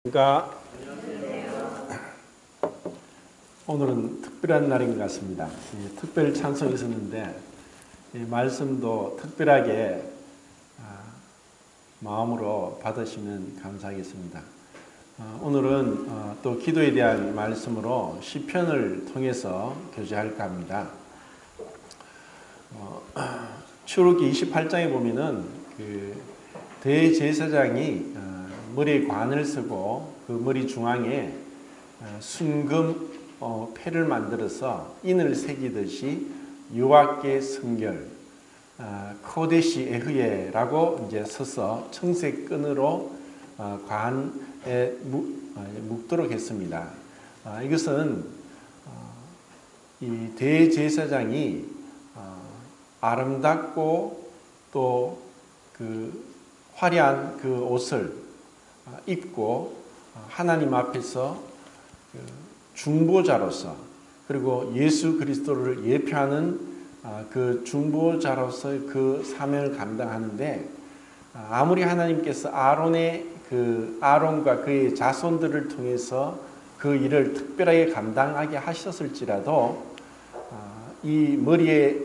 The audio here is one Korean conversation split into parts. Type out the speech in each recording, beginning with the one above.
그러니까 오늘은 특별한 날인 것 같습니다. 특별 찬송이 있었는데 말씀도 특별하게 마음으로 받으시면 감사하겠습니다. 오늘은 또 기도에 대한 말씀으로 시편을 통해서 교제할까 합니다. 출애굽기 28장에 보면은 대제사장이 머리에 관을 쓰고 그 머리 중앙에 순금 패를 만들어서 인을 새기듯이 여호와께 성결 코데시 에흐예라고 이제 서서 청색 끈으로 관에 묶도록 했습니다. 이것은 이 대제사장이 아름답고 또 그 화려한 그 옷을 입고 하나님 앞에서 중보자로서 그리고 예수 그리스도를 예표하는 그 중보자로서의 그 사명을 감당하는데, 아무리 하나님께서 아론과 그의 자손들을 통해서 그 일을 특별하게 감당하게 하셨을지라도 이 머리에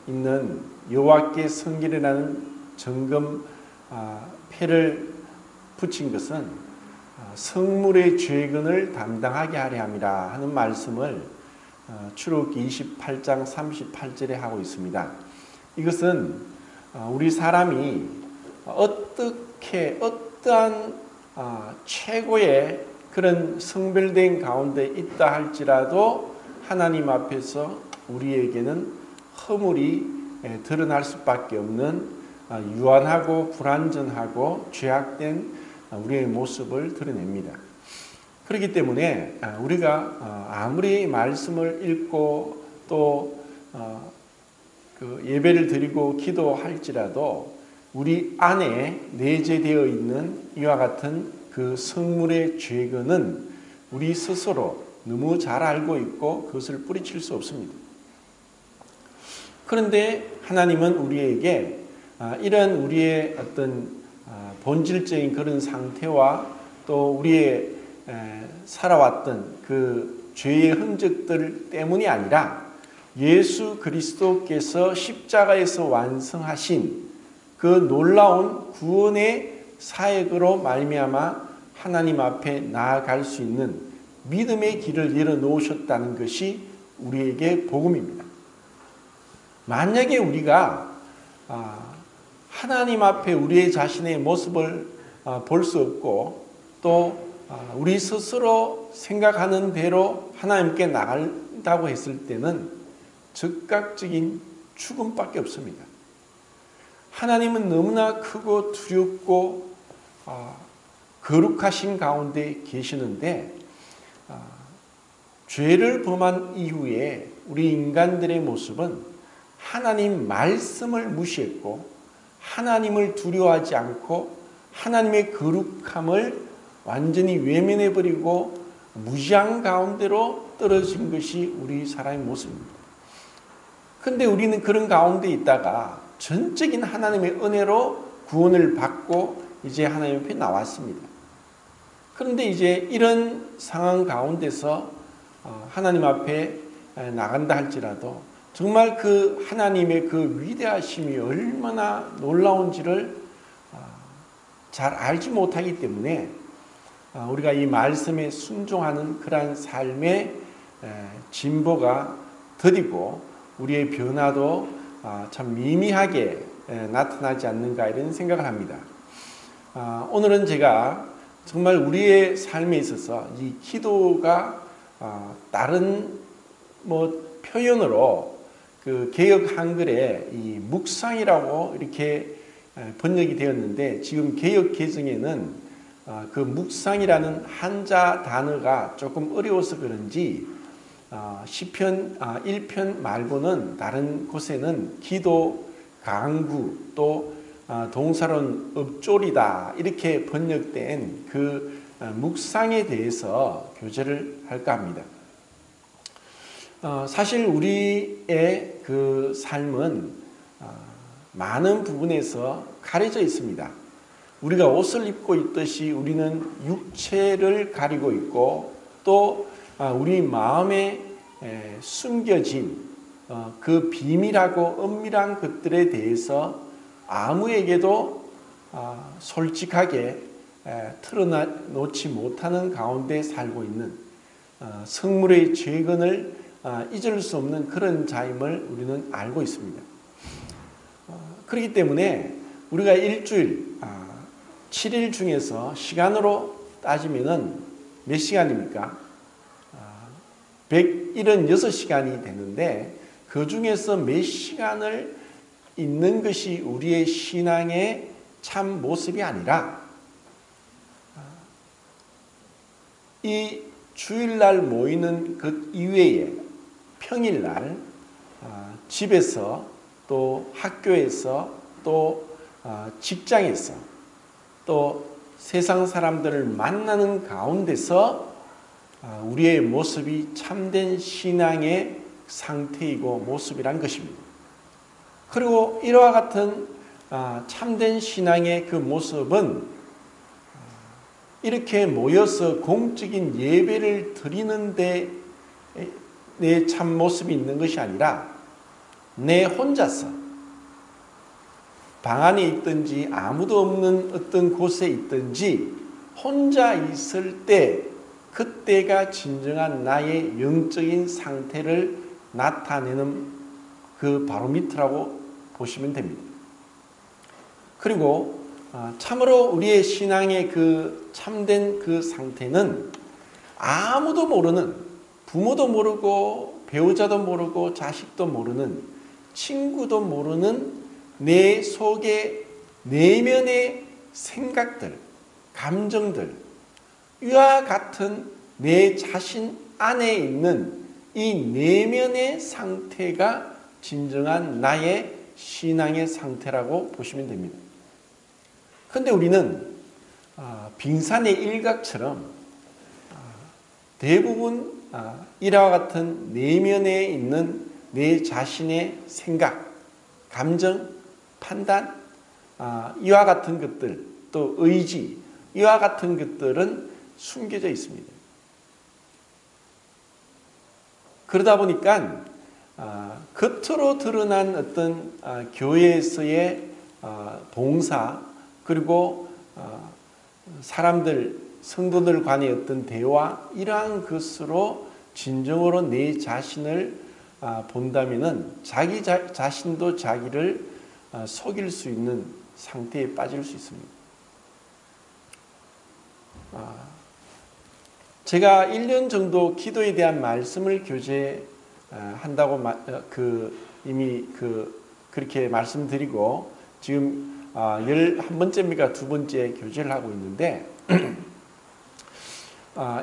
있는 여호와께 성결이라는 정금 패를 붙인 것은 성물의 죄근을 담당하게 하려 함이라 하는 말씀을 출애굽기 28장 38절에 하고 있습니다. 이것은 우리 사람이 어떠한 최고의 그런 성별된 가운데 있다 할지라도 하나님 앞에서 우리에게는 허물이 드러날 수밖에 없는 유한하고 불완전하고 죄악된 우리의 모습을 드러냅니다. 그렇기 때문에 우리가 아무리 말씀을 읽고 또 그 예배를 드리고 기도할지라도 우리 안에 내재되어 있는 이와 같은 그 성물의 죄근은 우리 스스로 너무 잘 알고 있고 그것을 뿌리칠 수 없습니다. 그런데 하나님은 우리에게 이런 우리의 어떤 본질적인 그런 상태와 또 우리의 살아왔던 그 죄의 흔적들 때문이 아니라 예수 그리스도께서 십자가에서 완성하신 그 놀라운 구원의 사역으로 말미암아 하나님 앞에 나아갈 수 있는 믿음의 길을 열어놓으셨다는 것이 우리에게 복음입니다. 만약에 우리가 하나님 앞에 우리의 자신의 모습을 볼 수 없고 또 우리 스스로 생각하는 대로 하나님께 나간다고 했을 때는 즉각적인 죽음밖에 없습니다. 하나님은 너무나 크고 두렵고 거룩하신 가운데 계시는데 죄를 범한 이후에 우리 인간들의 모습은 하나님 말씀을 무시했고 하나님을 두려워하지 않고 하나님의 거룩함을 완전히 외면해버리고 무지한 가운데로 떨어진 것이 우리 사람의 모습입니다. 그런데 우리는 그런 가운데 있다가 전적인 하나님의 은혜로 구원을 받고 이제 하나님 앞에 나왔습니다. 그런데 이제 이런 상황 가운데서 하나님 앞에 나간다 할지라도 정말 그 하나님의 그 위대하심이 얼마나 놀라운지를 잘 알지 못하기 때문에 우리가 이 말씀에 순종하는 그러한 삶의 진보가 더디고 우리의 변화도 참 미미하게 나타나지 않는가 이런 생각을 합니다. 오늘은 제가 정말 우리의 삶에 있어서 이 기도가 다른 표현으로 그 개역 한글에 이 묵상이라고 이렇게 번역이 되었는데 지금 개역 개정에는 그 묵상이라는 한자 단어가 조금 어려워서 그런지 시편 1편 말고는 다른 곳에는 기도, 강구, 또 동사로는 읍조리다 이렇게 번역된 그 묵상에 대해서 교제를 할까 합니다. 사실 우리의 그 삶은 많은 부분에서 가려져 있습니다. 우리가 옷을 입고 있듯이 우리는 육체를 가리고 있고 또 우리 마음에 숨겨진 그 비밀하고 은밀한 것들에 대해서 아무에게도 솔직하게 털어놓지 못하는 가운데 살고 있는 성물의 죄근을 잊을 수 없는 그런 자임을 우리는 알고 있습니다. 그렇기 때문에 우리가 일주일 7일 중에서 시간으로 따지면은 몇 시간입니까? 176시간이 되는데 그 중에서 몇 시간을 있는 것이 우리의 신앙의 참 모습이 아니라 이 주일날 모이는 그 이외에 평일날 집에서 또 학교에서 또 직장에서 또 세상 사람들을 만나는 가운데서 우리의 모습이 참된 신앙의 상태이고 모습이란 것입니다. 그리고 이와 같은 참된 신앙의 그 모습은 이렇게 모여서 공적인 예배를 드리는데 내 참 모습이 있는 것이 아니라 내 혼자서 방 안에 있든지 아무도 없는 어떤 곳에 있든지 혼자 있을 때 그때가 진정한 나의 영적인 상태를 나타내는 그 바로미터라고 보시면 됩니다. 그리고 참으로 우리의 신앙의 그 참된 그 상태는 아무도 모르는 부모도 모르고 배우자도 모르고 자식도 모르는 친구도 모르는 내 속의 내면의 생각들, 감정들 이와 같은 내 자신 안에 있는 이 내면의 상태가 진정한 나의 신앙의 상태라고 보시면 됩니다. 그런데 우리는 빙산의 일각처럼 대부분 이와 같은 내면에 있는 내 자신의 생각, 감정, 판단, 이와 같은 것들, 또 의지, 이와 같은 것들은 숨겨져 있습니다. 그러다 보니까 겉으로 드러난 어떤 교회에서의 봉사 그리고 사람들 성도들 간의 어떤 대화 이러한 것으로 진정으로 내 자신을 본다면은 자기 자신도 자기를 속일 수 있는 상태에 빠질 수 있습니다. 제가 1년 정도 기도에 대한 말씀을 교제한다고 이미 그렇게 말씀드리고 지금 11번째입니까? 2번째 교제를 하고 있는데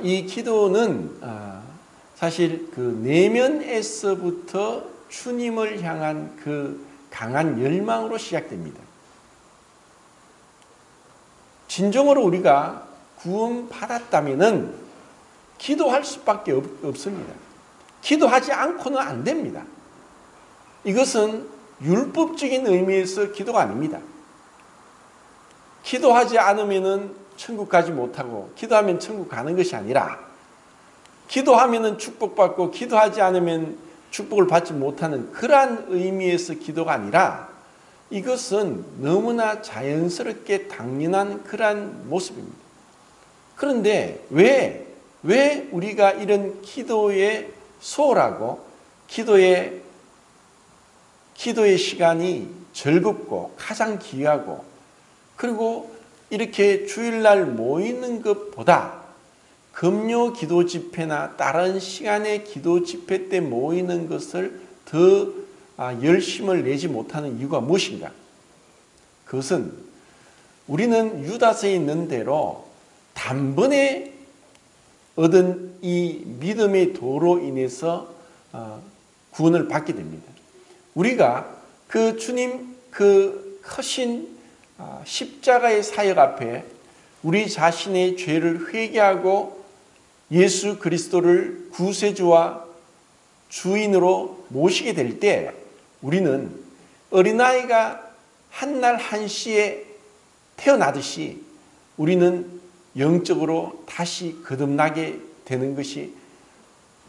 이 기도는 사실 그 내면에서부터 주님을 향한 그 강한 열망으로 시작됩니다. 진정으로 우리가 구원받았다면은 기도할 수밖에 없습니다. 기도하지 않고는 안 됩니다. 이것은 율법적인 의미에서 기도가 아닙니다. 기도하지 않으면은 천국 가지 못하고 기도하면 천국 가는 것이 아니라 기도하면은 축복받고 기도하지 않으면 축복을 받지 못하는 그러한 의미에서 기도가 아니라 이것은 너무나 자연스럽게 당연한 그러한 모습입니다. 그런데 왜 우리가 이런 기도에 소홀하고 기도의 시간이 즐겁고 가장 귀하고 그리고 이렇게 주일날 모이는 것보다 금요 기도 집회나 다른 시간의 기도 집회 때 모이는 것을 더 열심을 내지 못하는 이유가 무엇인가? 그것은 우리는 유다서에 있는 대로 단번에 얻은 이 믿음의 도로 인해서 구원을 받게 됩니다. 우리가 그 주님 그 크신 십자가의 사역 앞에 우리 자신의 죄를 회개하고 예수 그리스도를 구세주와 주인으로 모시게 될 때 우리는 어린아이가 한날 한시에 태어나듯이 우리는 영적으로 다시 거듭나게 되는 것이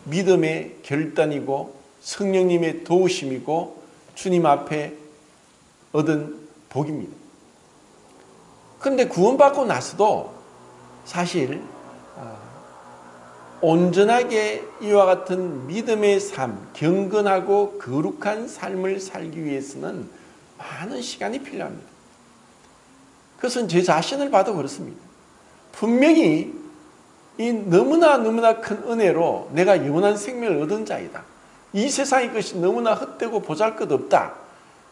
믿음의 결단이고 성령님의 도우심이고 주님 앞에 얻은 복입니다. 그런데 구원받고 나서도 사실 온전하게 이와 같은 믿음의 삶, 경건하고 거룩한 삶을 살기 위해서는 많은 시간이 필요합니다. 그것은 제 자신을 봐도 그렇습니다. 분명히 이 너무나 큰 은혜로 내가 영원한 생명을 얻은 자이다. 이 세상의 것이 너무나 헛되고 보잘것없다.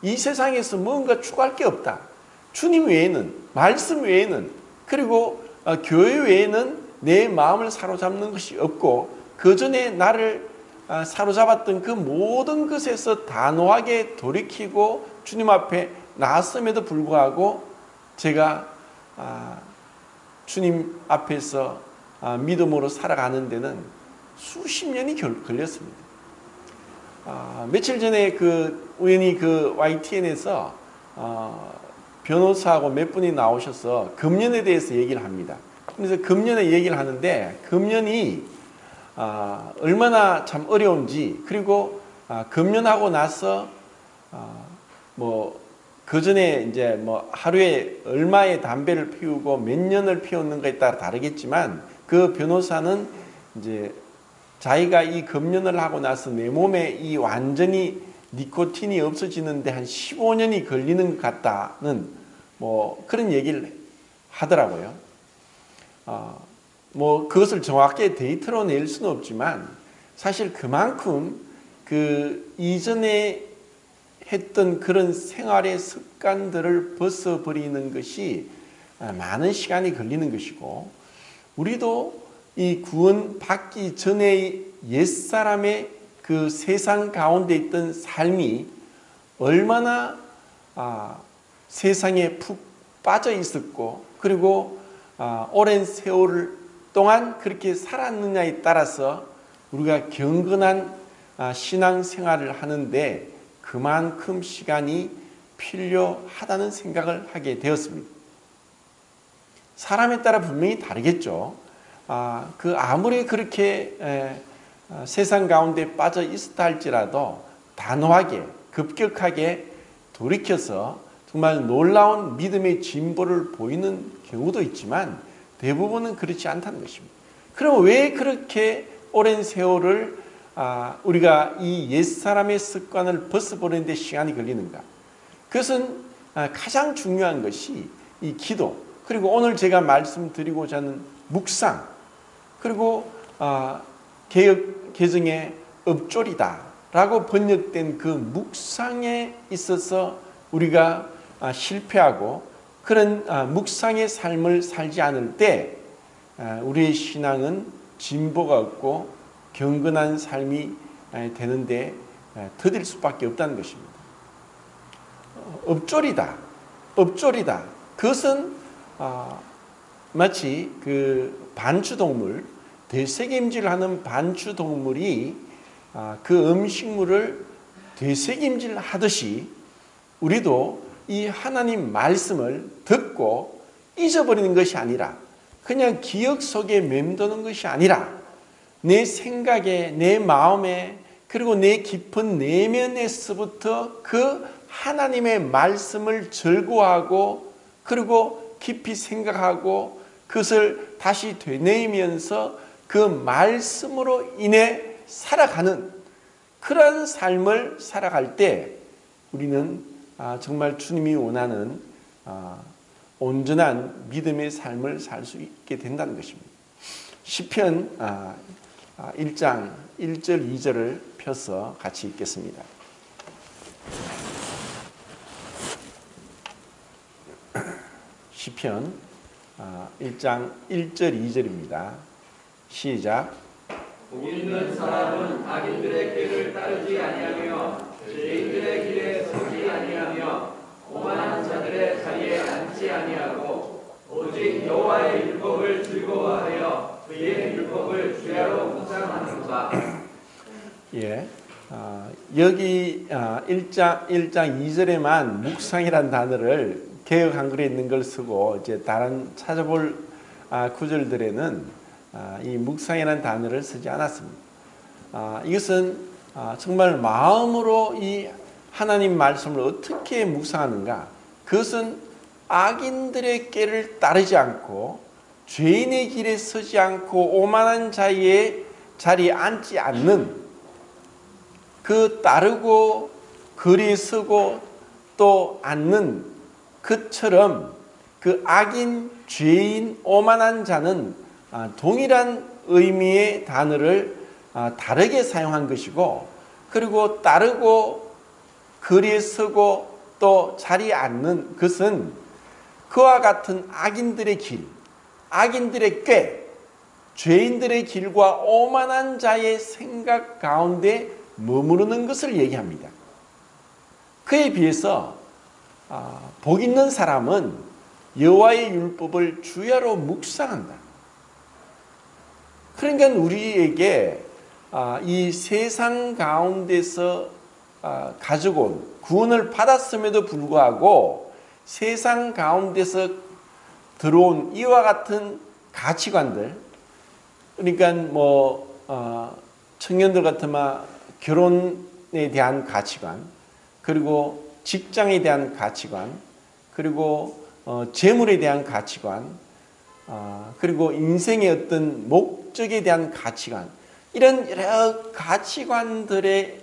이 세상에서 뭔가 추구할 게 없다. 주님 외에는, 말씀 외에는, 그리고 교회 외에는 내 마음을 사로잡는 것이 없고 그 전에 나를 사로잡았던 그 모든 것에서 단호하게 돌이키고 주님 앞에 나섰음에도 불구하고 제가 주님 앞에서 믿음으로 살아가는 데는 수십 년이 걸렸습니다. 며칠 전에 우연히 YTN에서 변호사하고 몇 분이 나오셔서 금년에 대해서 얘기를 합니다. 그래서 금년에 얘기를 하는데 금년이 얼마나 참 어려운지, 그리고 금년하고 나서 그 전에 이제 하루에 얼마의 담배를 피우고 몇 년을 피웠는가에 따라 다르겠지만 그 변호사는 이제 자기가 이 금년을 하고 나서 내 몸에 이 완전히 니코틴이 없어지는데 한 15년이 걸리는 것 같다는 그런 얘기를 하더라고요. 그것을 정확하게 데이터로 낼 수는 없지만 사실 그만큼 그 이전에 했던 그런 생활의 습관들을 벗어버리는 것이 많은 시간이 걸리는 것이고, 우리도 이 구원 받기 전의 옛사람의 그 세상 가운데 있던 삶이 얼마나 세상에 푹 빠져 있었고, 그리고 오랜 세월 동안 그렇게 살았느냐에 따라서 우리가 경건한 신앙생활을 하는데 그만큼 시간이 필요하다는 생각을 하게 되었습니다. 사람에 따라 분명히 다르겠죠. 아무리 그렇게 세상 가운데 빠져 있었다 할지라도 단호하게 급격하게 돌이켜서 정말 놀라운 믿음의 진보를 보이는 경우도 있지만 대부분은 그렇지 않다는 것입니다. 그럼 왜 그렇게 오랜 세월을 우리가 이 옛사람의 습관을 벗어버리는 데 시간이 걸리는가? 그것은 가장 중요한 것이 이 기도, 그리고 오늘 제가 말씀드리고자 하는 묵상, 그리고 개정의 읍조리다 라고 번역된 그 묵상에 있어서 우리가 실패하고 그런 묵상의 삶을 살지 않을 때 우리의 신앙은 진보가 없고 경건한 삶이 되는데 더딜 수밖에 없다는 것입니다. 읍조리다. 그것은 마치 그 반추동물, 되새김질하는 반추동물이 그 음식물을 되새김질 하듯이 우리도 이 하나님 말씀을 듣고 잊어버리는 것이 아니라, 그냥 기억 속에 맴도는 것이 아니라 내 생각에, 내 마음에, 그리고 내 깊은 내면에서부터 그 하나님의 말씀을 즐거워하고 그리고 깊이 생각하고 그것을 다시 되뇌이면서 그 말씀으로 인해 살아가는 그런 삶을 살아갈 때 우리는 정말 주님이 원하는 온전한 믿음의 삶을 살 수 있게 된다는 것입니다. 시편 1장 1절 2절을 펴서 같이 읽겠습니다. 시편 1장 1절 2절입니다. 시작. 복 있는 사람은 악인들의 길을 따르지 아니하며 죄인들의 길에 서지 아니하며 오만한 자들의 자리에 앉지 아니하고 오직 여호와의 율법을 즐거워하여 그의 율법을 주야로 묵상하는도다. 예, 여기 1장 2절에만 묵상이라는 단어를 개역 한글에 있는 걸 쓰고 이제 다른 찾아볼 구절들에는 이 묵상이라는 단어를 쓰지 않았습니다. 이것은 정말 마음으로 이 하나님 말씀을 어떻게 묵상하는가? 그것은 악인들의 꾀를 따르지 않고 죄인의 길에 서지 않고 오만한 자의 자리에 앉지 않는, 그 따르고 거리에 서고 또 앉는 그처럼 그 악인, 죄인, 오만한 자는 동일한 의미의 단어를 다르게 사용한 것이고, 그리고 따르고 거리에 서고 또 자리에 앉는 것은 그와 같은 악인들의 길, 악인들의 꾀, 죄인들의 길과 오만한 자의 생각 가운데 머무르는 것을 얘기합니다. 그에 비해서 복 있는 사람은 여호와의 율법을 주야로 묵상한다. 그러니까 우리에게 이 세상 가운데서 가지고 구원을 받았음에도 불구하고 세상 가운데서 들어온 이와 같은 가치관들, 그러니까 청년들 같으면 결혼에 대한 가치관, 그리고 직장에 대한 가치관, 그리고 재물에 대한 가치관, 그리고 인생의 어떤 목적에 대한 가치관, 이런 여러 가치관들에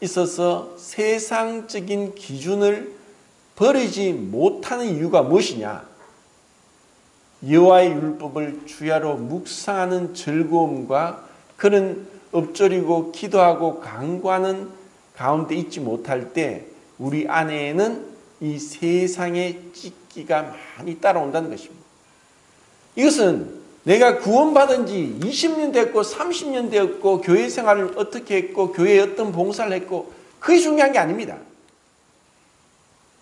있어서 세상적인 기준을 버리지 못하는 이유가 무엇이냐? 여호와의 율법을 주야로 묵상하는 즐거움과 그는 엎드리고 기도하고 간구하는 가운데 있지 못할 때 우리 안에는 이 세상의 찢기가 많이 따라온다는 것입니다. 이것은 내가 구원받은 지 20년 됐고 30년 되었고 교회 생활을 어떻게 했고 교회에 어떤 봉사를 했고 그게 중요한 게 아닙니다.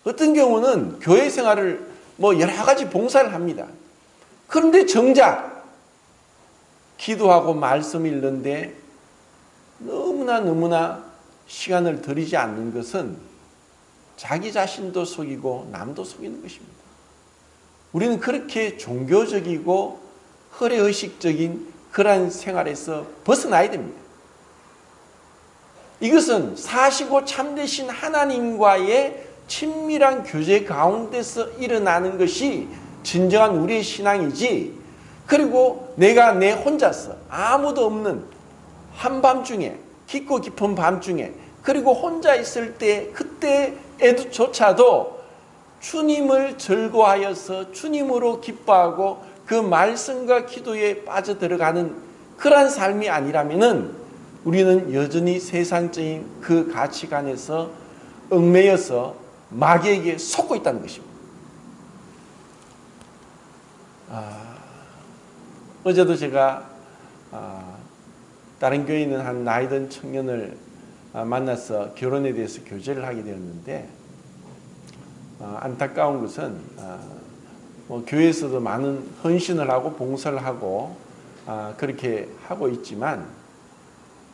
어떤 경우는 교회 생활을 여러 가지 봉사를 합니다. 그런데 정작 기도하고 말씀 읽는데 너무나 시간을 들이지 않는 것은 자기 자신도 속이고 남도 속이는 것입니다. 우리는 그렇게 종교적이고 허례의식적인 그러한 생활에서 벗어나야 됩니다. 이것은 사시고 참되신 하나님과의 친밀한 교제 가운데서 일어나는 것이 진정한 우리의 신앙이지, 그리고 내가 내 혼자서 아무도 없는 한밤중에, 깊고 깊은 밤중에, 그리고 혼자 있을 때 그때에조차도 주님을 즐거워하여서 주님으로 기뻐하고 그 말씀과 기도에 빠져들어가는 그러한 삶이 아니라면은 우리는 여전히 세상적인 그 가치관에서 얽매여서 마귀에게 속고 있다는 것입니다. 어제도 제가 다른 교회에 있는 한 나이 든 청년을 만나서 결혼에 대해서 교제를 하게 되었는데, 안타까운 것은 교회에서도 많은 헌신을 하고 봉사를 하고 그렇게 하고 있지만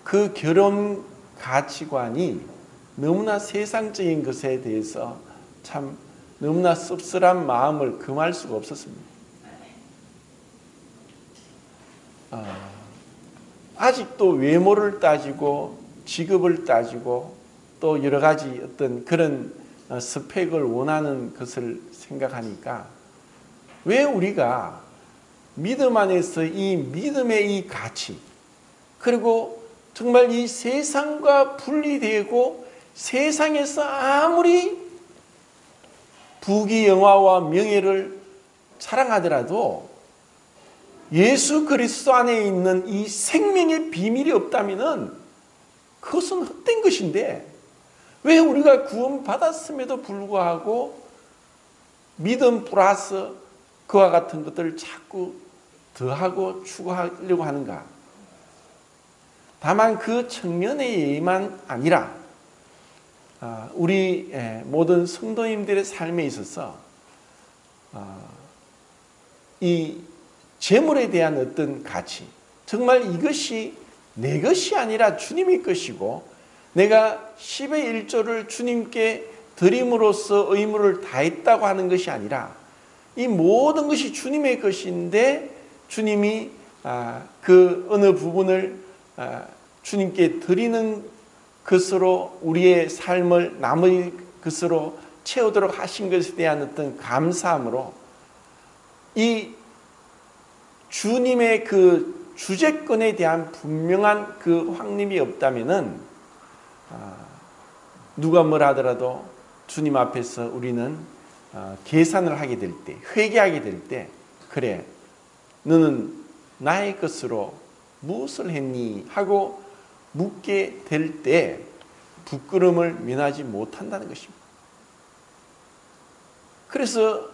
그 결혼 가치관이 너무나 세상적인 것에 대해서 참 너무나 씁쓸한 마음을 금할 수가 없었습니다. 아직도 외모를 따지고 직업을 따지고 또 여러 가지 어떤 그런 스펙을 원하는 것을 생각하니까 왜 우리가 믿음 안에서 이 믿음의 이 가치, 그리고 정말 이 세상과 분리되고 세상에서 아무리 부귀 영화와 명예를 자랑하더라도 예수 그리스도 안에 있는 이 생명의 비밀이 없다면은 그것은 헛된 것인데, 왜 우리가 구원받았음에도 불구하고 믿음 플러스 그와 같은 것들을 자꾸 더하고 추구하려고 하는가? 다만 그 청년의 예의만 아니라 우리 모든 성도님들의 삶에 있어서 이 재물에 대한 어떤 가치, 정말 이것이 내 것이 아니라 주님의 것이고 내가 10의 1조를 주님께 드림으로써 의무를 다했다고 하는 것이 아니라 이 모든 것이 주님의 것인데 주님이 그 어느 부분을 주님께 드리는 것으로 우리의 삶을 남의 것으로 채우도록 하신 것에 대한 어떤 감사함으로 이 주님의 그 주재권에 대한 분명한 그 확립이 없다면은 누가 뭘 하더라도 주님 앞에서 우리는 계산을 하게 될 때, 회개하게 될 때, 그래, 너는 나의 것으로 무엇을 했니? 하고 묻게 될 때 부끄러움을 면하지 못한다는 것입니다. 그래서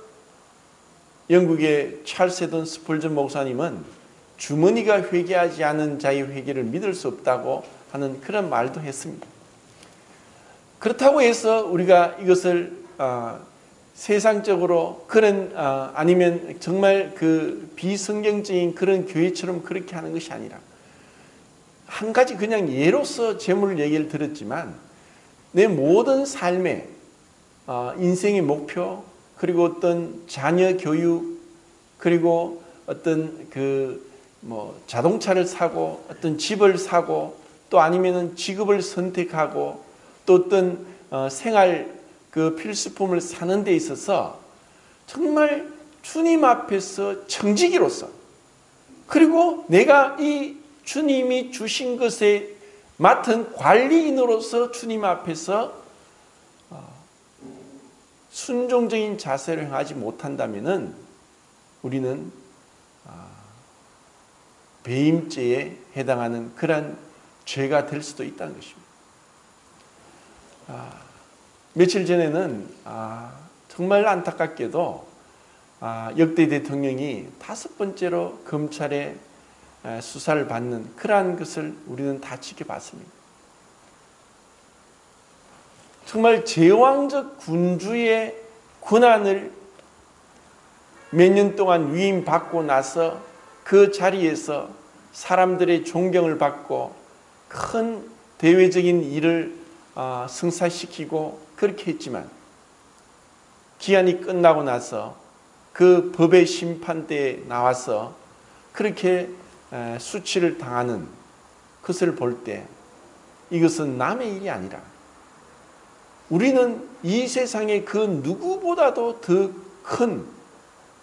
영국의 찰스 헤던 스펄전 목사님은 주머니가 회개하지 않은 자의 회개를 믿을 수 없다고 하는 그런 말도 했습니다. 그렇다고 해서 우리가 이것을 세상적으로 그런 아니면 정말 그 비성경적인 그런 교회처럼 그렇게 하는 것이 아니라 한 가지 그냥 예로서 재물 얘기를 들었지만 내 모든 삶의 인생의 목표 그리고 어떤 자녀 교육 그리고 어떤 그 뭐 자동차를 사고 어떤 집을 사고 또 아니면은 직업을 선택하고 또 어떤 생활 그 필수품을 사는 데 있어서 정말 주님 앞에서 청지기로서 그리고 내가 이 주님이 주신 것에 맡은 관리인으로서 주님 앞에서 순종적인 자세를 행하지 못한다면은 우리는 배임죄에 해당하는 그런 죄가 될 수도 있다는 것입니다. 며칠 전에는 정말 안타깝게도 역대 대통령이 5번째로 검찰에 수사를 받는 그러한 것을 우리는 다 지켜봤습니다. 정말 제왕적 군주의 권한을 몇 년 동안 위임받고 나서 그 자리에서 사람들의 존경을 받고 큰 대외적인 일을 성사시키고 그렇게 했지만 기한이 끝나고 나서 그 법의 심판대에 나와서 그렇게 수치를 당하는 것을 볼 때 이것은 남의 일이 아니라 우리는 이 세상의 그 누구보다도 더 큰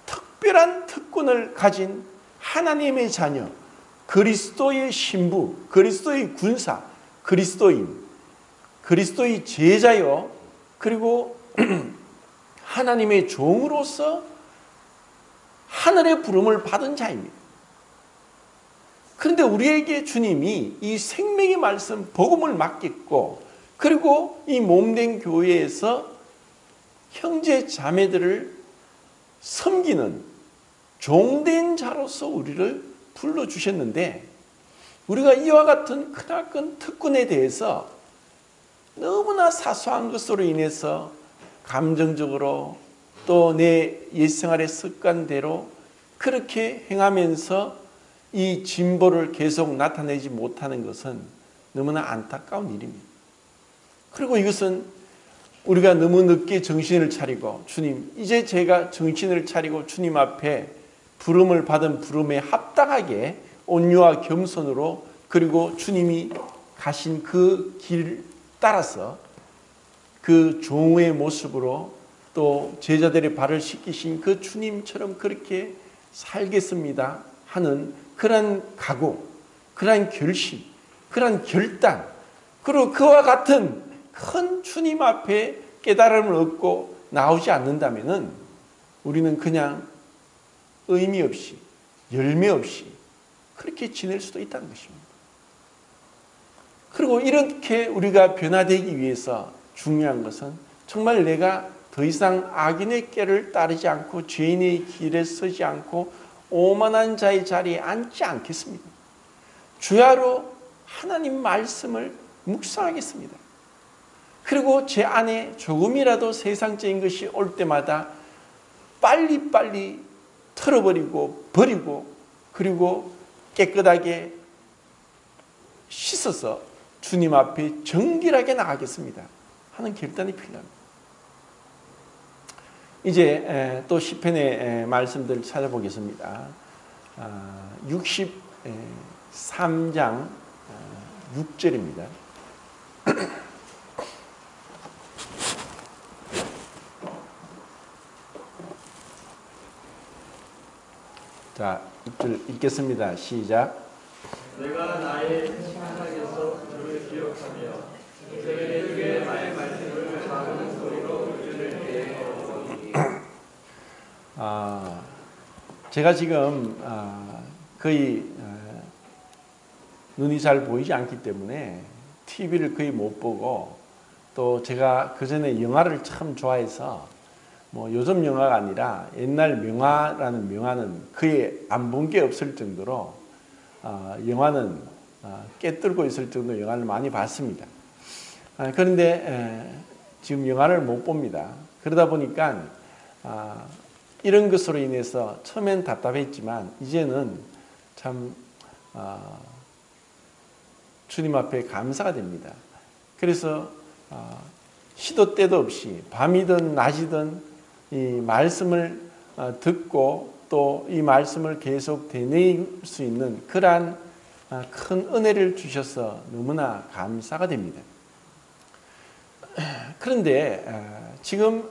특별한 특권을 가진 하나님의 자녀, 그리스도의 신부, 그리스도의 군사, 그리스도인, 그리스도의 제자요, 그리고 하나님의 종으로서 하늘의 부름을 받은 자입니다. 그런데 우리에게 주님이 이 생명의 말씀, 복음을 맡겼고 그리고 이 몸된 교회에서 형제 자매들을 섬기는 종된 자로서 우리를 불러주셨는데 우리가 이와 같은 크나큰 특권에 대해서 너무나 사소한 것으로 인해서 감정적으로 또 내 옛생활의 습관대로 그렇게 행하면서 이 진보를 계속 나타내지 못하는 것은 너무나 안타까운 일입니다. 그리고 이것은 우리가 너무 늦게 정신을 차리고 주님 이제 제가 정신을 차리고 주님 앞에 부름을 받은 부름에 합당하게 온유와 겸손으로 그리고 주님이 가신 그 길 따라서 그 종의 모습으로 또 제자들의 발을 씻기신 그 주님처럼 그렇게 살겠습니다 하는 그런 각오, 그런 결심, 그런 결단 그리고 그와 같은 큰 주님 앞에 깨달음을 얻고 나오지 않는다면은 우리는 그냥 의미 없이 열매 없이 그렇게 지낼 수도 있다는 것입니다. 그리고 이렇게 우리가 변화되기 위해서 중요한 것은 정말 내가 더 이상 악인의 꾀를 따르지 않고 죄인의 길에 서지 않고 오만한 자의 자리에 앉지 않겠습니다. 주야로 하나님 말씀을 묵상하겠습니다. 그리고 제 안에 조금이라도 세상적인 것이 올 때마다 빨리빨리 털어버리고 버리고 그리고 깨끗하게 씻어서 주님 앞에 정결하게 나가겠습니다 하는 결단이 필요합니다. 이제 또 시편의 말씀들 찾아보겠습니다. 63장 6절입니다. 자, 6절 읽겠습니다. 시작. 내가 나의 생각에서 주를 기억하며 새벽에 나의 말씀을 작은 소리로 들을게. 제가 지금 거의 눈이 잘 보이지 않기 때문에 TV를 거의 못 보고, 또 제가 그전에 영화를 참 좋아해서 뭐 요즘 영화가 아니라 옛날 명화라는 명화는 거의 안 본 게 없을 정도로 영화는 깨뚫고 있을 정도로 영화를 많이 봤습니다. 그런데 지금 영화를 못 봅니다. 그러다 보니까 이런 것으로 인해서 처음엔 답답했지만 이제는 참 주님 앞에 감사가 됩니다. 그래서 시도 때도 없이 밤이든 낮이든 이 말씀을 듣고 또 이 말씀을 계속 되뇌일 수 있는 그러한 큰 은혜를 주셔서 너무나 감사가 됩니다. 그런데 지금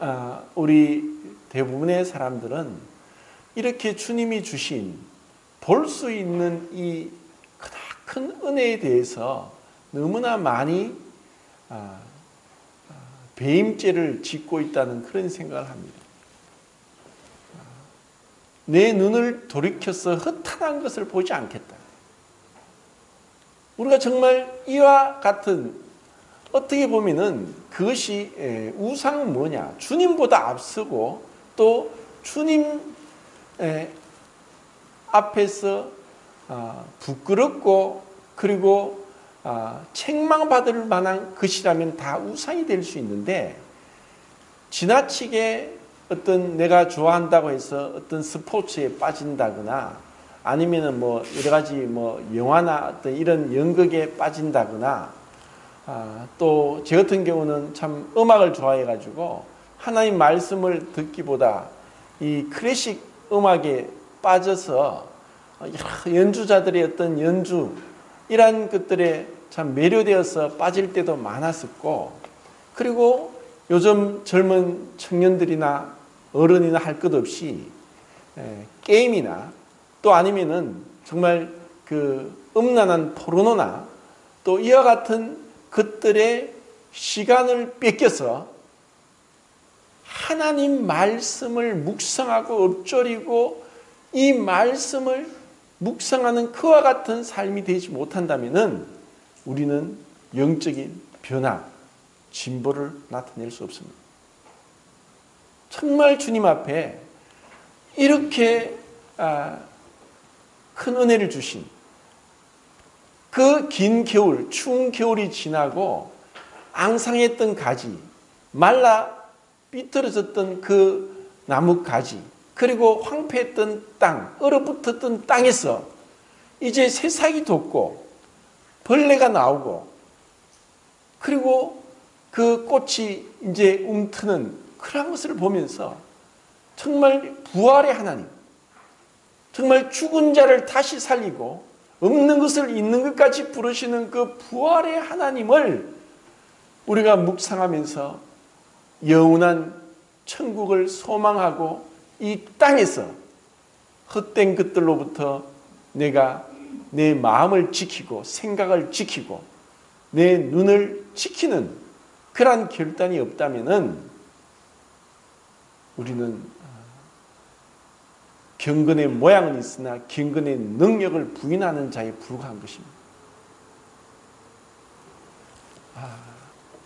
우리 대부분의 사람들은 이렇게 주님이 주신 볼 수 있는 이 큰 은혜에 대해서 너무나 많이 배임죄를 짓고 있다는 그런 생각을 합니다. 내 눈을 돌이켜서 허탄한 것을 보지 않겠다. 우리가 정말 이와 같은, 어떻게 보면은 그것이 우상은 뭐냐? 주님보다 앞서고 또 주님 앞에서 부끄럽고 그리고 책망받을 만한 것이라면 다 우상이 될 수 있는데, 지나치게 어떤 내가 좋아한다고 해서 어떤 스포츠에 빠진다거나 아니면은 뭐 여러 가지 뭐 영화나 어떤 이런 연극에 빠진다거나, 또 제 같은 경우는 참 음악을 좋아해 가지고 하나님 말씀을 듣기보다 이 클래식 음악에 빠져서 여러 연주자들의 어떤 연주 이러한 것들에 참 매료되어서 빠질 때도 많았었고, 그리고 요즘 젊은 청년들이나 어른이나 할 것 없이 게임이나 또 아니면은 정말 그 음란한 포르노나 또 이와 같은 것들의 시간을 뺏겨서 하나님 말씀을 묵상하고 읊조리고 이 말씀을 묵상하는 그와 같은 삶이 되지 못한다면은 우리는 영적인 변화, 진보를 나타낼 수 없습니다. 정말 주님 앞에 이렇게 큰 은혜를 주신 그 긴 겨울, 추운 겨울이 지나고 앙상했던 가지, 말라 삐뚤어졌던 그 나무 가지, 그리고 황폐했던 땅, 얼어붙었던 땅에서 이제 새싹이 돋고 벌레가 나오고, 그리고 그 꽃이 이제 움트는 그런 것을 보면서 정말 부활의 하나님, 정말 죽은 자를 다시 살리고 없는 것을 있는 것까지 부르시는 그 부활의 하나님을 우리가 묵상하면서 영원한 천국을 소망하고 이 땅에서 헛된 것들로부터 내가 내 마음을 지키고 생각을 지키고 내 눈을 지키는 그러한 결단이 없다면은 우리는 경건의 모양은 있으나 경건의 능력을 부인하는 자에 불과한 것입니다.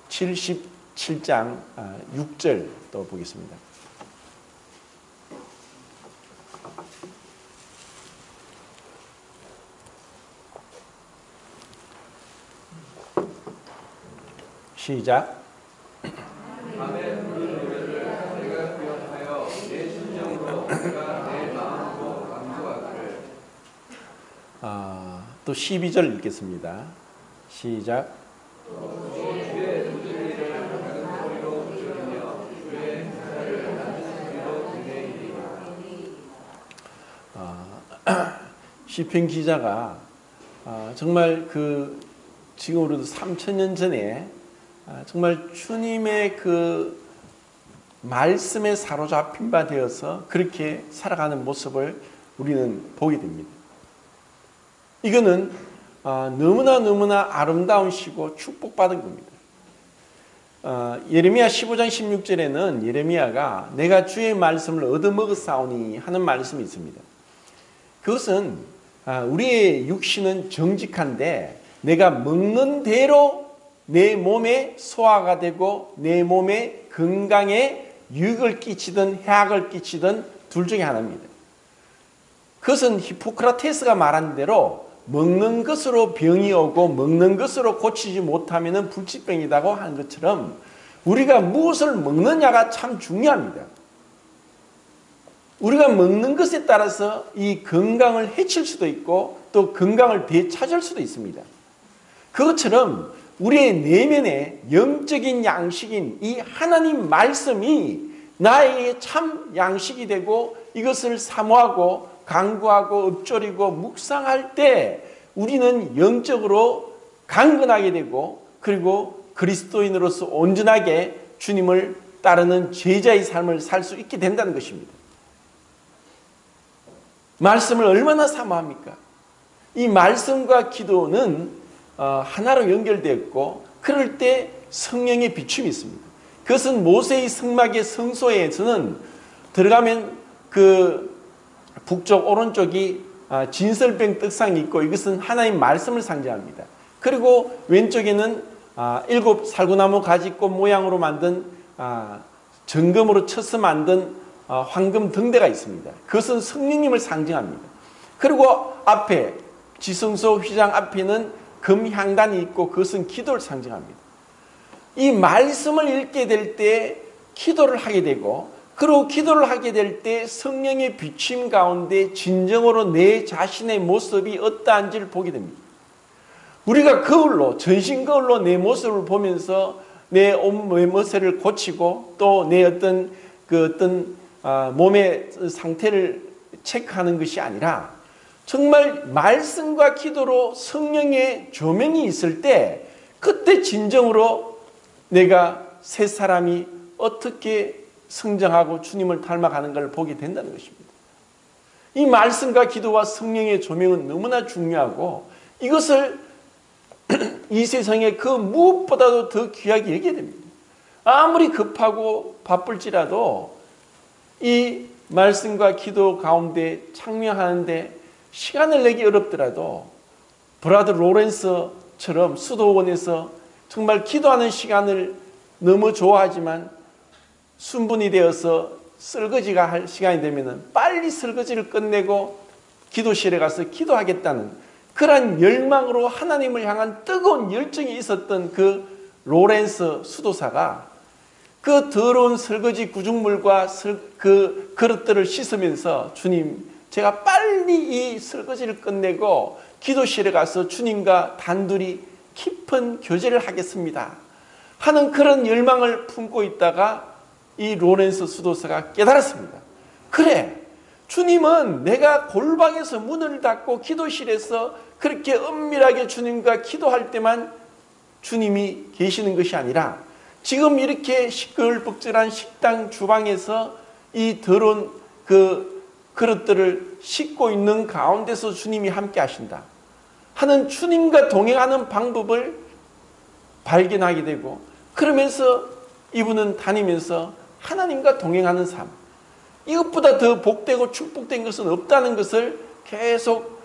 77장 6절 또 보겠습니다. 시작. 밤에 부르는 노래를 내가 기억하여 내 심령으로 내가 내 마음으로 강조하기를. 또 12절 읽겠습니다. 시작. 주의 누들리를 작은 소리로 부르며 주의 사를 낮은 소리로 시편 기자가 정말 지금으로도 3000년 전에 정말 주님의 그 말씀에 사로잡힌 바 되어서 그렇게 살아가는 모습을 우리는 보게 됩니다. 이거는 너무나 아름다운 시고 축복받은 겁니다. 예레미야 15장 16절에는 예레미야가 내가 주의 말씀을 얻어먹었사오니 하는 말씀이 있습니다. 그것은 우리의 육신은 정직한데 내가 먹는 대로 내 몸에 소화가 되고 내 몸에 건강에 유익을 끼치든 해악을 끼치든 둘 중에 하나입니다. 그것은 히포크라테스가 말한 대로 먹는 것으로 병이 오고 먹는 것으로 고치지 못하면 불치병이라고 하는 것처럼 우리가 무엇을 먹느냐가 참 중요합니다. 우리가 먹는 것에 따라서 이 건강을 해칠 수도 있고 또 건강을 되찾을 수도 있습니다. 그것처럼 우리의 내면에 영적인 양식인 이 하나님 말씀이 나에게 참 양식이 되고 이것을 사모하고 강구하고 읊조리고 묵상할 때 우리는 영적으로 강건하게 되고 그리고 그리스도인으로서 온전하게 주님을 따르는 제자의 삶을 살 수 있게 된다는 것입니다. 말씀을 얼마나 사모합니까? 이 말씀과 기도는 하나로 연결되었고 그럴 때 성령의 비춤이 있습니다. 그것은 모세의 성막의 성소에서는 들어가면 그 북쪽 오른쪽이 진설병 떡상이 있고 이것은 하나님 말씀을 상징합니다. 그리고 왼쪽에는 7 살구나무 가지꽃 모양으로 만든 정금으로 쳐서 만든 황금 등대가 있습니다. 그것은 성령님을 상징합니다. 그리고 앞에 지성소 휘장 앞에는 금향단이 있고 그것은 기도를 상징합니다. 이 말씀을 읽게 될 때 기도를 하게 되고 그리고 기도를 하게 될 때 성령의 비추임 가운데 진정으로 내 자신의 모습이 어떠한지를 보게 됩니다. 우리가 거울로 전신 거울로 내 모습을 보면서 내 옷모습을 고치고 또 내 어떤 몸의 상태를 체크하는 것이 아니라 정말 말씀과 기도로 성령의 조명이 있을 때 그때 진정으로 내가 새 사람이 어떻게 성장하고 주님을 닮아가는 걸 보게 된다는 것입니다. 이 말씀과 기도와 성령의 조명은 너무나 중요하고 이것을 이 세상에 그 무엇보다도 더 귀하게 여겨야 됩니다. 아무리 급하고 바쁠지라도 이 말씀과 기도 가운데 참여하는데 시간을 내기 어렵더라도 브라더 로렌스처럼 수도원에서 정말 기도하는 시간을 너무 좋아하지만 순분이 되어서 설거지가 할 시간이 되면 빨리 설거지를 끝내고 기도실에 가서 기도하겠다는 그러한 열망으로 하나님을 향한 뜨거운 열정이 있었던 그 로렌스 수도사가 그 더러운 설거지 구중물과 그 그릇들을 씻으면서 주님 제가 빨리 이 설거지를 끝내고 기도실에 가서 주님과 단둘이 깊은 교제를 하겠습니다 하는 그런 열망을 품고 있다가 이 로렌스 수도사가 깨달았습니다. 그래, 주님은 내가 골방에서 문을 닫고 기도실에서 그렇게 은밀하게 주님과 기도할 때만 주님이 계시는 것이 아니라 지금 이렇게 시끌벅적한 식당 주방에서 이 더러운 그 그릇들을 씻고 있는 가운데서 주님이 함께 하신다 하는 주님과 동행하는 방법을 발견하게 되고 그러면서 이분은 다니면서 하나님과 동행하는 삶 이것보다 더 복되고 축복된 것은 없다는 것을 계속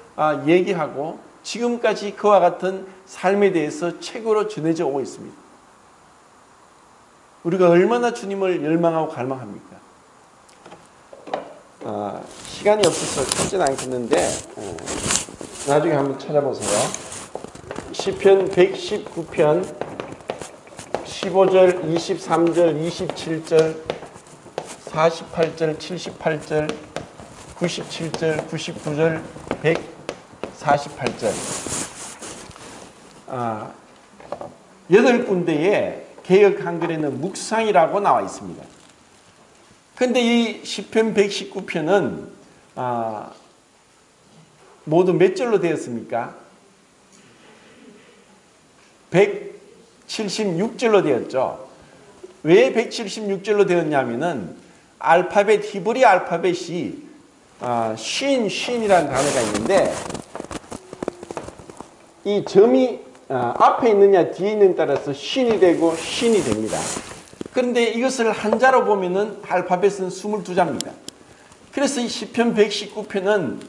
얘기하고 지금까지 그와 같은 삶에 대해서 책으로 전해져 오고 있습니다. 우리가 얼마나 주님을 열망하고 갈망합니까? 시간이 없어서 찾지는 않겠는데 나중에 한번 찾아보세요. 시편 119편 15절, 23절, 27절, 48절, 78절, 97절, 99절, 148절 8군데에 개역 한글에는 묵상이라고 나와 있습니다. 그런데 이 시편 119편은 모두 몇 절로 되었습니까? 176절로 되었죠. 왜 176절로 되었냐면은 알파벳, 히브리 알파벳이 쉰이라는 단어가 있는데 이 점이 앞에 있느냐 뒤에 있느냐에 따라서 쉰이 되고 쉰이 됩니다. 그런데 이것을 한자로 보면은 알파벳은 22자입니다. 그래서 이 시편 119편은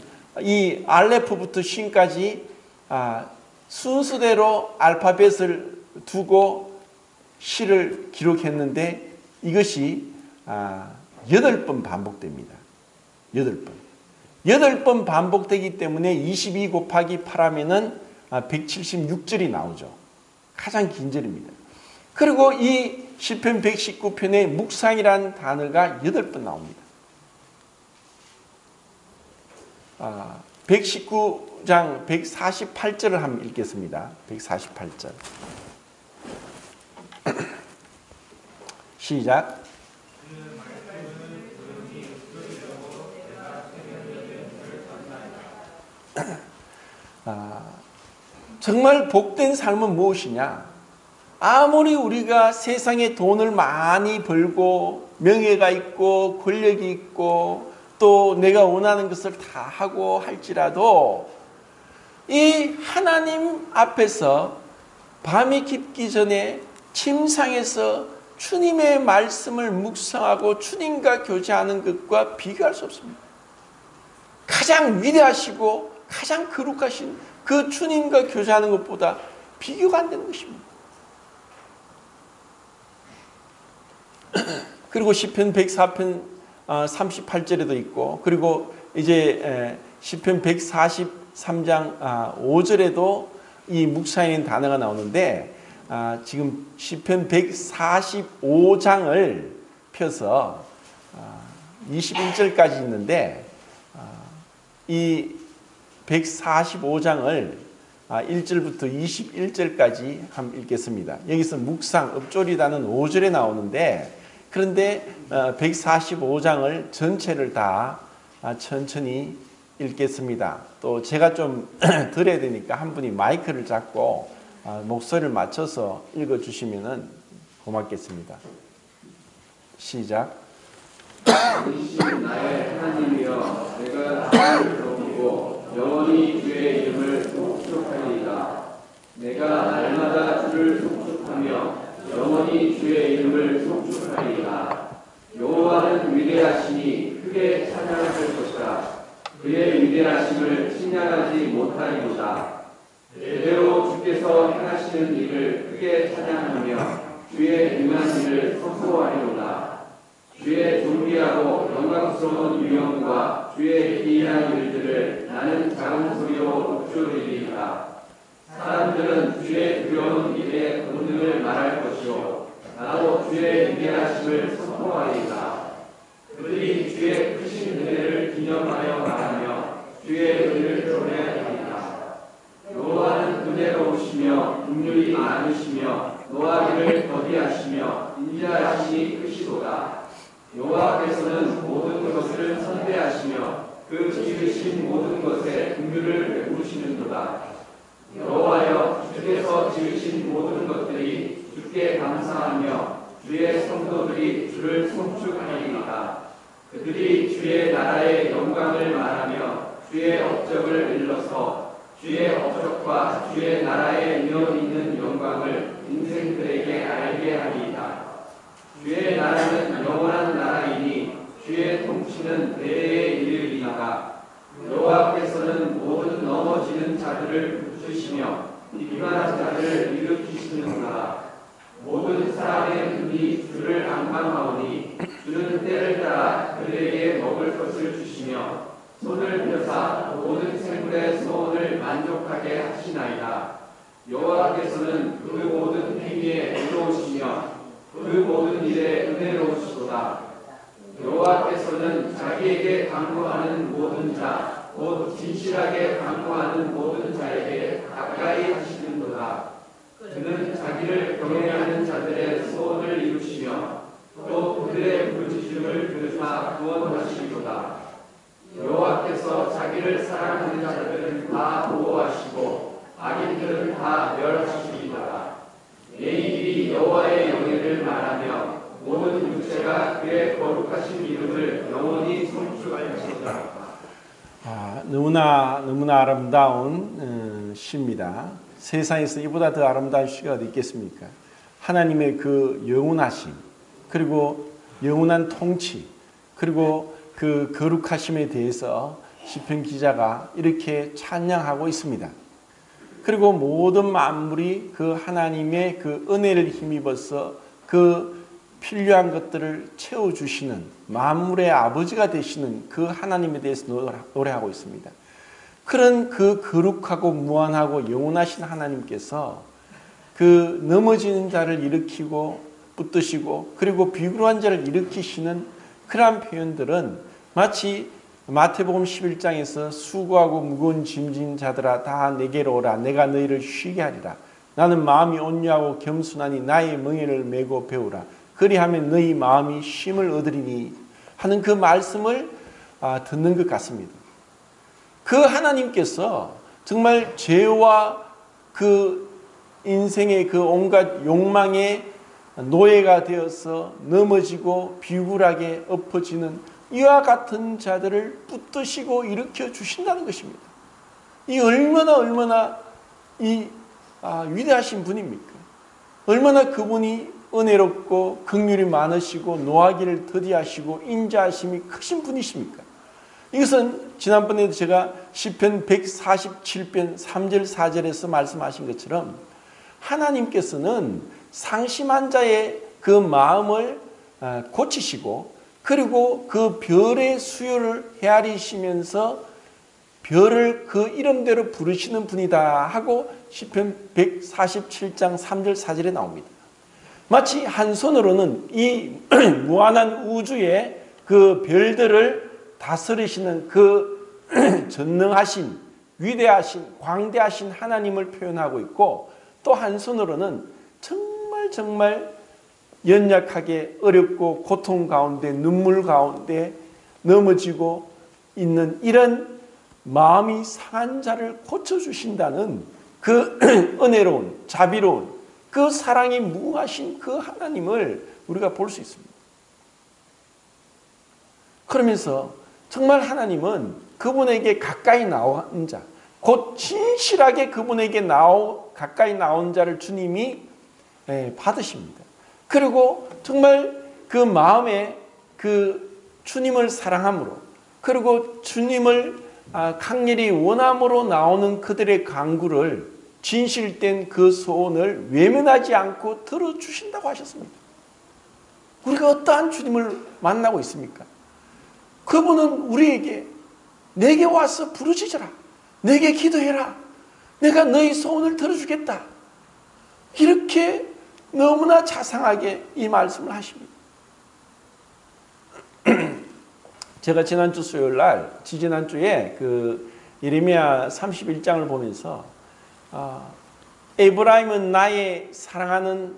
이 알레프부터 쉰까지 순서대로 알파벳을 두고 시를 기록했는데 이것이 8번 반복됩니다. 8번. 8번 반복되기 때문에 22 곱하기 8하면은 176절이 나오죠. 가장 긴 절입니다. 그리고 이 시편 119편에 묵상이라는 단어가 8번 나옵니다. 119장 148절을 한번 읽겠습니다. 148절. 시작. 정말 복된 삶은 무엇이냐? 아무리 우리가 세상에 돈을 많이 벌고 명예가 있고 권력이 있고 또 내가 원하는 것을 다 하고 할지라도 이 하나님 앞에서 밤이 깊기 전에 침상에서 주님의 말씀을 묵상하고 주님과 교제하는 것과 비교할 수 없습니다. 가장 위대하시고 가장 거룩하신 그 주님과 교제하는 것보다 비교가 안 되는 것입니다. 그리고 시편 104편 38절에도 있고 그리고 이제 시편 143장 5절에도 이 묵상인 단어가 나오는데 지금 시편 145장을 펴서 21절까지 있는데 이 145장을 1절부터 21절까지 한번 읽겠습니다. 여기서 묵상, 읍조리다는 5절에 나오는데 그런데 145장을 전체를 다 천천히 읽겠습니다. 또 제가 좀 들어야 되니까 한 분이 마이크를 잡고 목소리를 맞춰서 읽어주시면 고맙겠습니다. 시작. 나의 하나님이여 내가 주를 부르고 영원히 주의 이름을 송축하리이다. 내가 날마다 주를 송축하며 영원히 주의 이름을 송축하리이다. 여호와는 위대하시니 크게 찬양할 것이다. 그의 위대하심을 침략하지 못하리로다. 제대로 주께서 행하시는 일을 크게 찬양하며 주의 능한 일을 선포하리로다. 주의 존귀하고 영광스러운 유형과 주의 기이한 일들을 나는 작은 소리로 읊조리리이다. 사람들은 주의 두려운 일의 본능을 말할 것이요 나도 주의 위대하심을 선포하리이다. 그들이 주의 크신 은혜를 기념하여 말하며 주의 은혜를 전해하리이다. 여호와는 은혜로우시며 긍휼이 많으시며 노하기를 더디하시며 인자하시니 크시도다. 여호와께서는 모든 것을 선대하시며 그 지으신 모든 것에 긍휼을 베푸시는도다. 여호와여 주께서 지으신 모든 것들이 주께 감사하며 주의 성도들이 주를 송축하리이다. 그들이 주의 나라의 영광을 말하며 주의 업적을 일러서 주의 업적과 주의 나라의 명 있는 영광을 인생들에게 알게 하리이다. 주의 나라는 영원한 나라이니 주의 통치는 대대에 이르리이다. 여호와께서는 모든 넘어지는 자들을 붙드시며 비관한 자들을 일으키시는도다. 모든 사람의 눈이 주를 앙망하오니 주는 때를 따라 그들에게 먹을 것을 주시며 손을 펴사 모든 생물의 소원을 만족하게 하시나이다. 여호와께서는 그 모든 행위에 의로우시며 그 모든 일에 은혜로우시도다. 여호와께서는 자기에게 강구하는 모든 자, 곧 진실하게 강구하는 모든 자에게 가까이 하시는도다. 그는 자기를 경외하는 자들의 소원을 이루시며 또 그들의 부르짖음을 들으사 구원하시리로다. 여호와께서 자기를 사랑하는 자들을 다 멸하시리로다. 내 입이 여호와의 영예를 말하며 모든 육체가 그의 거룩하신 이름을 영원히 송축할지어다. 너무나 아름다운 시입니다. 세상에서 이보다 더 아름다운 시가 어디 있겠습니까? 하나님의 그 영원하심, 그리고 영원한 통치, 그리고 그 거룩하심에 대해서 시편 기자가 이렇게 찬양하고 있습니다. 그리고 모든 만물이 그 하나님의 그 은혜를 힘입어서 그 필요한 것들을 채워주시는 만물의 아버지가 되시는 그 하나님에 대해서 노래하고 있습니다. 그런 그 거룩하고 무한하고 영원하신 하나님께서 그 넘어지는 자를 일으키고 붙드시고 그리고 비굴한 자를 일으키시는 그러한 표현들은 마치 마태복음 11장에서 수고하고 무거운 짐진 자들아 다 내게로 오라 내가 너희를 쉬게 하리라. 나는 마음이 온유하고 겸손하니 나의 멍에를 메고 배우라. 그리하면 너희 마음이 쉼을 얻으리니 하는 그 말씀을 듣는 것 같습니다. 그 하나님께서 정말 죄와 그 인생의 그 온갖 욕망의 노예가 되어서 넘어지고 비굴하게 엎어지는 이와 같은 자들을 붙드시고 일으켜 주신다는 것입니다. 이 얼마나 이 위대하신 분입니까? 얼마나 그분이 은혜롭고 긍휼이 많으시고 노하기를 더디하시고 인자하심이 크신 분이십니까? 이것은 지난번에도 제가 시편 147편 3절 4절에서 말씀하신 것처럼 하나님께서는 상심한 자의 그 마음을 고치시고 그리고 그 별의 수요를 헤아리시면서 별을 그 이름대로 부르시는 분이다 하고 시편 147장 3절 4절에 나옵니다. 마치 한 손으로는 이 무한한 우주의 그 별들을 다스리시는 그 전능하신 위대하신 광대하신 하나님을 표현하고 있고 또 한 손으로는 정말 연약하게 어렵고 고통 가운데 눈물 가운데 넘어지고 있는 이런 마음이 상한 자를 고쳐주신다는 그 은혜로운 자비로운 그 사랑이 무하신 그 하나님을 우리가 볼 수 있습니다. 그러면서 정말 하나님은 그분에게 가까이 나온 자, 곧 진실하게 그분에게 가까이 나온 자를 주님이 받으십니다. 그리고 정말 그 마음에 그 주님을 사랑함으로 그리고 주님을 강렬히 원함으로 나오는 그들의 간구를 진실된 그 소원을 외면하지 않고 들어주신다고 하셨습니다. 우리가 어떠한 주님을 만나고 있습니까? 그분은 우리에게 내게 와서 부르짖어라. 내게 기도해라. 내가 너희 소원을 들어주겠다. 이렇게 너무나 자상하게 이 말씀을 하십니다. 제가 지난주 수요일 날, 지지난주에 그 예레미야 31장을 보면서 에브라임은 나의 사랑하는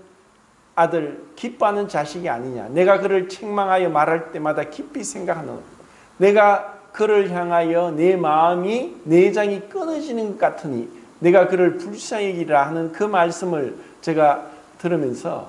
아들, 기뻐하는 자식이 아니냐. 내가 그를 책망하여 말할 때마다 깊이 생각하는 내가 그를 향하여 내 마음이 내장이 끊어지는 것 같으니 내가 그를 불쌍히 여기라 하는 그 말씀을 제가 들으면서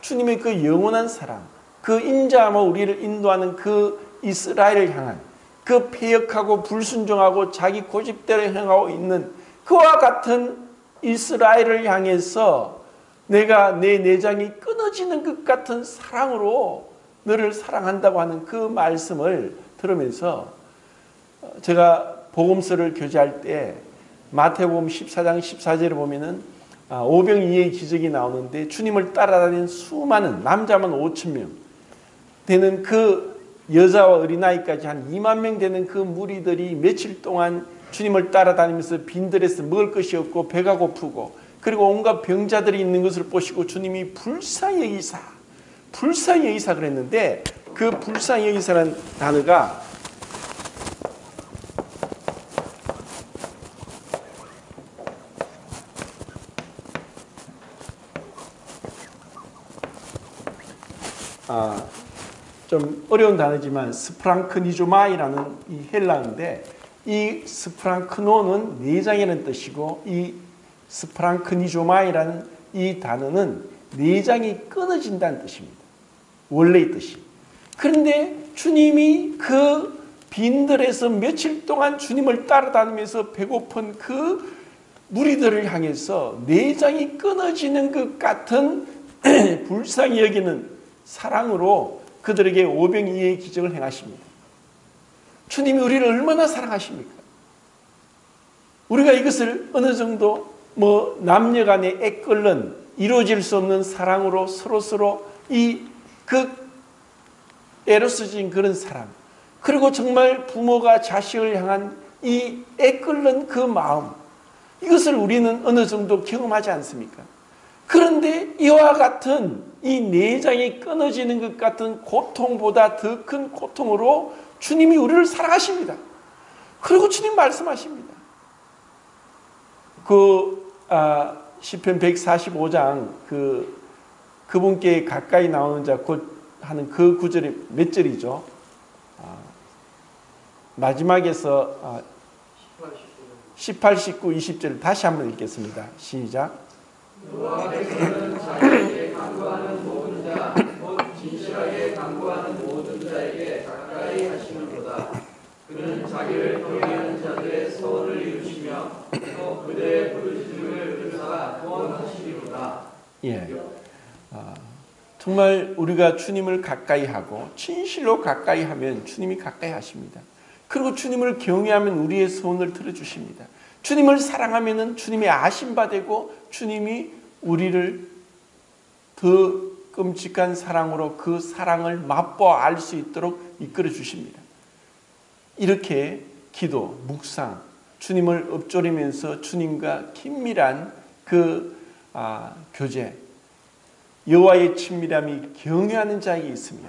주님의 그 영원한 사랑, 그 인자함으로 우리를 인도하는 그 이스라엘을 향한 그 패역하고 불순종하고 자기 고집대로 행하고 있는 그와 같은 이스라엘을 향해서 내가 내 내장이 끊어지는 것 같은 사랑으로 너를 사랑한다고 하는 그 말씀을 들으면서 제가 복음서를 교제할 때 마태복음 14장 14절에 보면은 오병이의 기적이 나오는데 주님을 따라다니는 수많은 남자만 5천 명 되는 그 여자와 어린아이까지 한 2만 명 되는 그 무리들이 며칠 동안 주님을 따라다니면서 빈들에서 먹을 것이 없고 배가 고프고 그리고 온갖 병자들이 있는 것을 보시고 주님이 불쌍히 여기사 그랬는데 그 불쌍히 여기사라는 단어가 좀 어려운 단어지만 스프랑크니조마이라는 이 헬라어인데 이 스프랑크노는 내장이라는 뜻이고 이 스프랑크니조마이라는 이 단어는 내장이 끊어진다는 뜻입니다. 원래의 뜻이. 그런데 주님이 그 빈들에서 며칠 동안 주님을 따라다니면서 배고픈 그 무리들을 향해서 내장이 끊어지는 것 같은 불쌍히 여기는 사랑으로 그들에게 오병이어의 기적을 행하십니다. 주님이 우리를 얼마나 사랑하십니까? 우리가 이것을 어느 정도 남녀 간의 애끓는 이루어질 수 없는 사랑으로 서로 그 에로스진 그런 사랑, 그리고 정말 부모가 자식을 향한 이 애끓는 그 마음, 이것을 우리는 어느 정도 경험하지 않습니까? 그런데 이와 같은 이 내장이 끊어지는 것 같은 고통보다 더 큰 고통으로 주님이 우리를 사랑하십니다. 그리고 주님 말씀하십니다. 시편 145장 그분께 가까이 나오는 자 곧 하는 그 구절이 몇 절이죠? 마지막에서 18, 19, 20절 다시 한번 읽겠습니다. 시작. 여호와께서는 자기에게 간구하는 모든 자, 곧 진실하게 간구하는 모든 자에게 가까이 하시는도다. 그는 자기를 경외하는 자들의 소원을 이루시며 또 그들의 부르짖음을 들으사 구원하시리로다. 예. 정말 우리가 주님을 가까이 하고 진실로 가까이 하면 주님이 가까이 하십니다. 그리고 주님을 경외하면 우리의 소원을 들어주십니다. 주님을 사랑하면 주님이 아심바 되고 주님이 우리를 더 끔찍한 사랑으로 그 사랑을 맛보아 알 수 있도록 이끌어 주십니다. 이렇게 기도, 묵상, 주님을 읊조리면서 주님과 긴밀한 교제, 여호와의 친밀함이 경외하는 자에게 있으며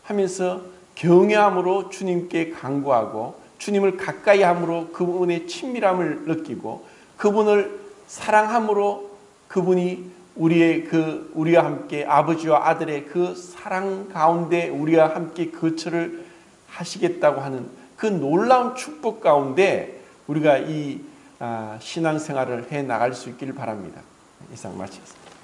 하면서 경외함으로 주님께 간구하고 주님을 가까이 함으로 그분의 친밀함을 느끼고 그분을 사랑함으로 그분이 우리와 함께 아버지와 아들의 그 사랑 가운데 우리와 함께 거처를 하시겠다고 하는 그 놀라운 축복 가운데 우리가 이 신앙생활을 해 나갈 수 있기를 바랍니다. 이상 마치겠습니다.